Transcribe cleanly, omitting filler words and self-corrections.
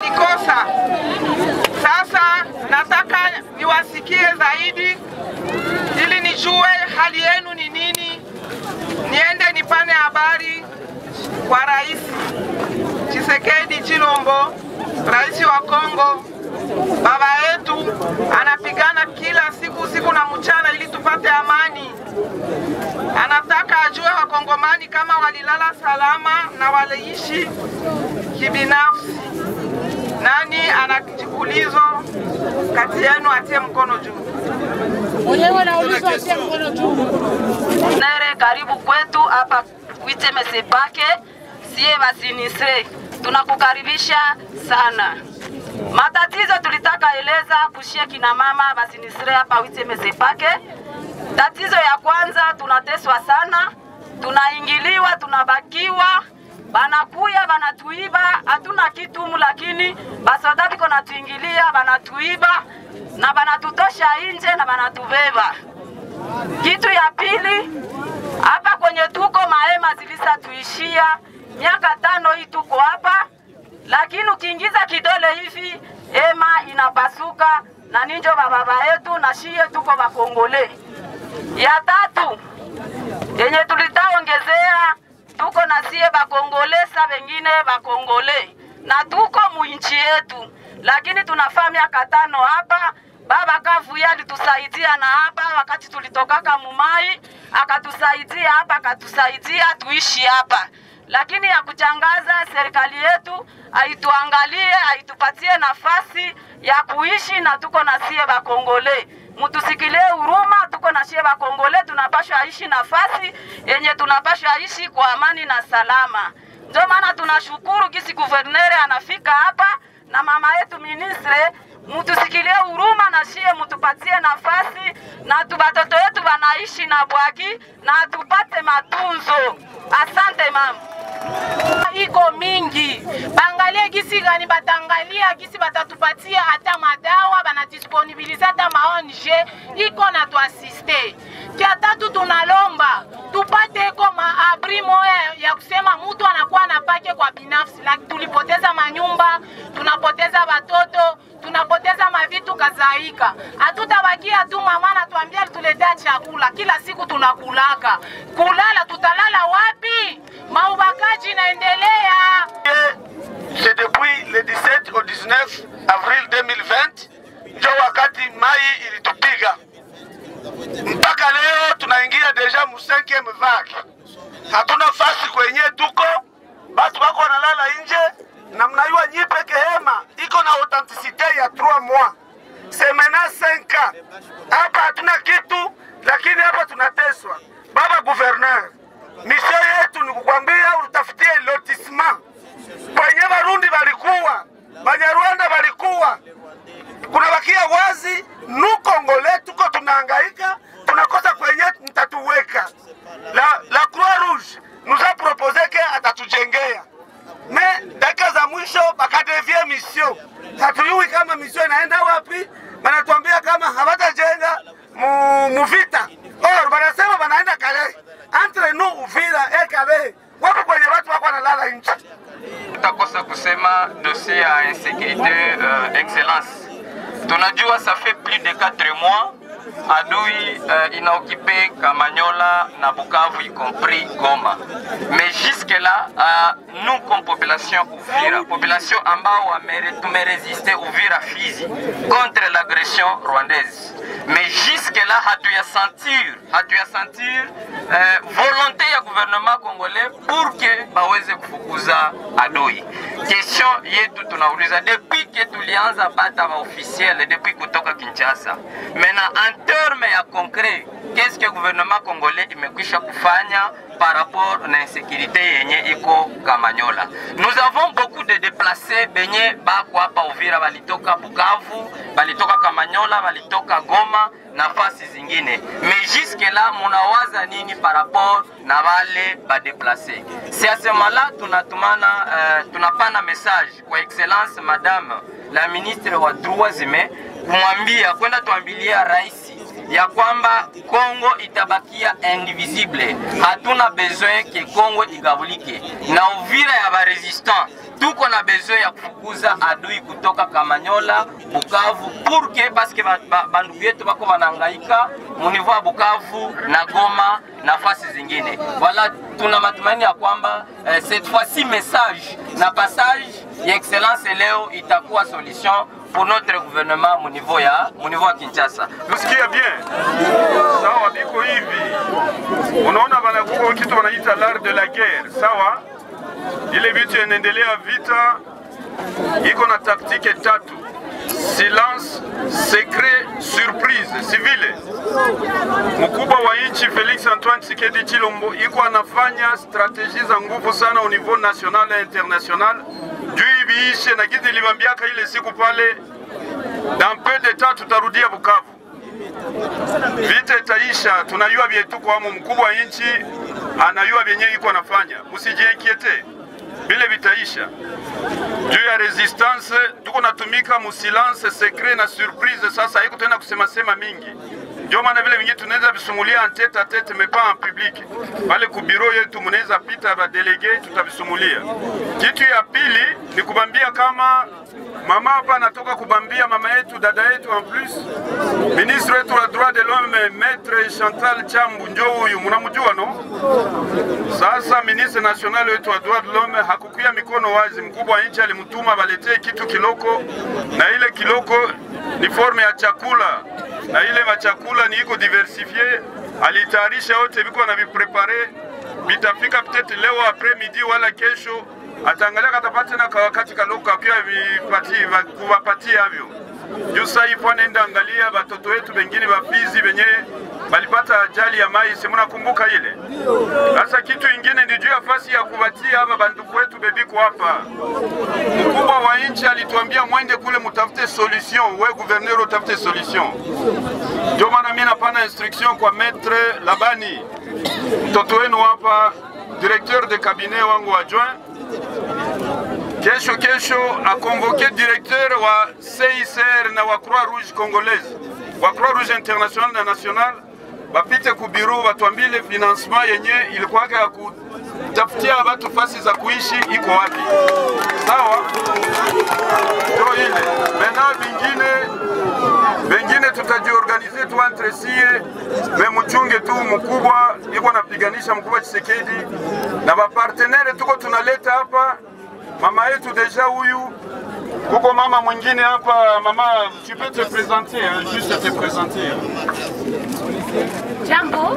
walikosa. Sasa nataka niwasikie zaidi ili nijue hali yenu ni nini, niende nipane habari kwa Rais Tshisekedi Tshilombo, Rais wa Kongo. Baba yetu anapigana kila siku na mchana ili tupate amani. Anataka ajue Wakongomani kama walilala salama na waliishi kibinafsi. Nani anakichukulizo kati yenu atie mkono juu? Mwenyewe anaulizwa atie mkono juu. Nere karibu kwetu hapa Uiteme Sepake, sie basinistre. Tunakukaribisha sana. Matatizo tulitaka eleza kushia kina mama basinistre hapa Uiteme Sepake. Tatizo ya kwanza, tunateswa sana, tunaingiliwa, tunabakiwa, banakuya banatuiba, hatuna kitu lakini basoda biko natuingilia, banatuiba na banatutosha nje na banatubeba. Kitu ya pili, hapa kwenye tuko mahema zilisa tuishia miaka 5 hii tuko hapa, lakini ukiingiza kidole hivi hema inapasuka na ninjo baba yetu na shie tuko bakongole. Ya tatu, yenye tulitaongezea, tuko na sie bakongole sa wengine bakongole na tuko muinchi yetu, lakini tunafaa miaka 5 hapa. Baba Kavuya alitusaidia na hapa wakati tulitokaka Mumai, akatusaidia hapa, akatusaidia tuishi hapa. Lakini ya kuchangaza, serikali yetu haituangalie, haitupatie nafasi ya kuishi na tuko na sie bakongole. Mutusikilie huruma, tuko na sie bakongole, tunapashwa ishi nafasi yenye tunapashwa ishi kwa amani na salama. Ndio maana tunashukuru kisi guvernere anafika hapa na mama yetu ministre, mutusikilie huruma na shie mutupatie nafasi na tubatoto yetu banaishi na bwaki na tupate matunzo. Asante mama. Iko mingi. Bangalie gisi gani batangalia gisi batatupatia hata madawa, banadisponibiliza hata maonje iko na tuasiste. Kia tatu tunalomba tupate iko maabri moya ya kusema mtu anakuwa anapake kwa binafsi. Like tulipoteza manyumba, tunapoteza watoto, tunapoteza mavitu kazaika. Hatutabakia tu mama anatuambia tuletea chakula, kila siku tunakulaka. Kulala tutalala wapi? Maubakaji naendelea. C'est depuis le 17 au 19 avril 2020 ndio wakati mai ilitupiga. Mpaka leo tunaingia deja mu 5e vague. Hatuna fasi kwenye tuko, batu wako wanalala nje na mnaiwa nyipeke hema iko na authenticité ya 3 mois. C'est maintenant 5 ans. Hapa hatuna kitu, lakini hapa tunateswa. Baba gouverneur, mission yetu ni kukwambia utafutie lotissement. Kwenye Barundi balikuwa, Banyarwanda balikuwa, kuna bakia wazi, Kongole tuko tunahangaika, tunakosa kwenye mtatuweka. La Croix-Rouge nous a proposé que atatujengea. Mais dakika za mwisho bakadevie mission. Hatujui kama mission inaenda wapi, banatuambia kama hawatajenga mu vita. Banasema banaenda Kale. Entre nous Uvira et Kale, wapo kwenye watu wako wanalala nje. Tutakosa kusema dossier à insécurité excellence. Tunajua ça fait plus de 4 mois adui inaoccupé Kamanyola na Bukavu y compris Goma. Mais jusque là nous comme population Uvira, population ambao tumerésisté Uvira Fizi contre l'agression rwandaise. Mais jusque là hatuya sentir volonté ya gouvernement congolais pour que baweze kufukuza adui. Question yetu tunauliza depuis que tulianza pata ba officiel depuis kutoka Kinshasa. Maintenant en termes ya concret, qu'est-ce que le gouvernement congolais imekwisha kufanya par rapport à l'insécurité yenye iko Kamanyola? Nous avons beaucoup de déplacés benye bako hapa Uvira, balitoka Bukavu, balitoka Kamanyola, balitoka Goma, nafasi zingine. Mais jusque là munawaza nini par rapport na wale ba déplacés? C'est à ce moment-là tunapana message kwa excellence madame la ministre wa droits humains kumwambia kwenda tuambilia rais ya kwamba Kongo itabakia indivisible. Hatuna besoin ke Kongo igabulike. Na Uvira ya ba resistant tuko na besoin ya kufukuza adui kutoka Kamanyola, Bukavu pour que parce que bandugu yetu bako banangaika mu niveau ya Bukavu na Goma nafasi zingine. Voilà, tuna matumaini ya kwamba cette fois-ci message na passage ya excellence leo itakuwa solution pour notre gouvernement mu niveau ya Kinshasa. Tusikia bien. Sawa biko hivi. Unaona banakuwa kitu wanaita l'art de la guerre. Sawa? Ile vitu inaendelea vita iko na taktike tatu: silence, secret, surprise, civile. Mkubwa wa nchi Felix Antoine Tshisekedi Tshilombo iko anafanya strategie za nguvu sana au niveau national et international. Juu ibiishe na kitu nilimwambiaka ile siku pale, dans peu de temps tutarudia Bukavu. Vita itaisha, tunajua vyetu kwa mkubwa wa nchi anajua vyenye iko anafanya. Msijiinquiete. Bile vitaisha. Juu ya resistance tuko natumika mu silence, secret na surprise. Sasa haiko tena kusema mingi. Ndio maana vile vingi tunaweza visumulia en tête à tête mais pas en public. Pale ku bureau yetu mnaweza pita ba délégué tutavisumulia. Kitu ya pili ni kubambia kama mama hapa anatoka kubambia mama yetu dada yetu en plus. Ministre wetu wa droit de l'homme Maître Chantal Chambu ndio huyu mnamjua no? Sasa ministre national wetu wa droit de l'homme hakukuya mikono wazi. Mkubwa wa nchi alimtuma baletee kitu kiloko, na ile kiloko ni forme ya chakula, na ile machakula ni iko diversifié. Alitayarisha yote biko na viprepare, bitafika peut-être leo après midi wala kesho. Atangalia katapata na kwa wakati kaloko akiwa kuwapatia havyo. Jusa ifo nenda angalia batoto wetu bengine bafizi benye balipata ajali ya mai, si mnakumbuka ile. Sasa kitu ingine ni juu ya fasi ya kubatia hapa bandugu wetu bebiko hapa. Mkubwa wa nchi alituambia mwende kule mutafute solution, we gouverneur utafute solution. Ndio maana mimi napana instruction kwa Maître Labani, mtoto wenu hapa, directeur de cabinet wangu adjoint. Kesho a convoqué directeur wa CICR na wa Croix-Rouge congolaise, wa Croix-Rouge international na national, bapite ku bureau batuambile financement yenye ilikuwa ya kutafutia watu fasi za kuishi iko wapi. Sawa? Ndio ile. Bengine tutajiorganize tu entre sie, mchunge tu mkubwa iko napiganisha mkubwa Tshisekedi na ba partenaire tuko tunaleta hapa. Mama yetu deja huyu, kuko mama mwingine hapa. Mama, tu peux te présenter, hein, juste te présenter. Jambo.